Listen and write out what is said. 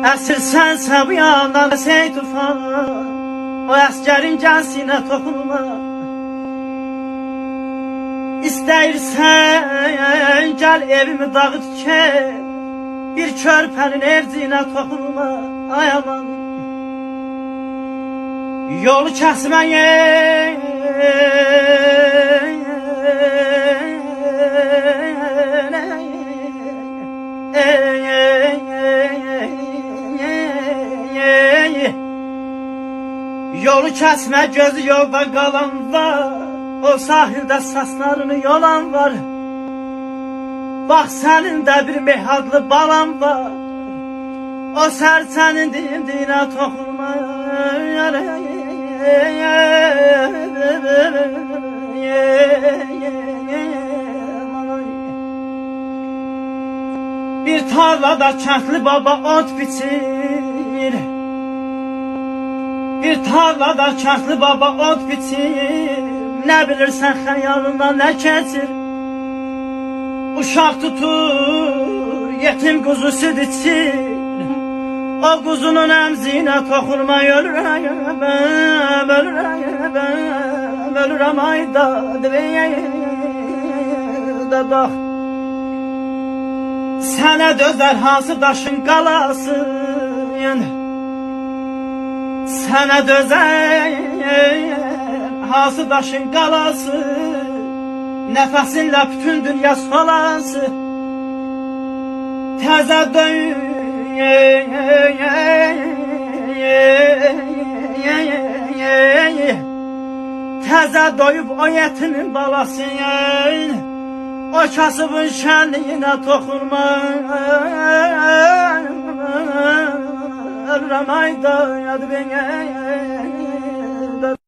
Əsir sənsə bu yandan sey tufan, o əsgərin gəlsinə toxunma. İstəyirsən gəl evimi dağıt ki, bir körpənin evcinə toxunma. Ay aman, yolu kəsməyə yolu kəsmə gözü yolda qalan var, o sahildə saslarını yolan var. Bax sənin də bir mehadlı balan var, o sərçənin dimdiyinə toxunma. Bir tarlada kəndli baba ot biçir, bir tarlada kəndli baba ot biçir. Nə bilirsən xəyalından nə keçir? Uşaq tutur, yetim quzu süd içir, o quzunun əmzinə toxunma. Ölürəm, ölürəm, ölürəm ayda da bax. Sənə dözər hansı daşın qalası, sənə dözər hansı daşın qalası, nəfəsinlə bütün dünya solası. Təzə döyün təzə doyub o yetimin balası, o kasıbın şənliyinə toxunma. Ölürəm ayda, yadı beni.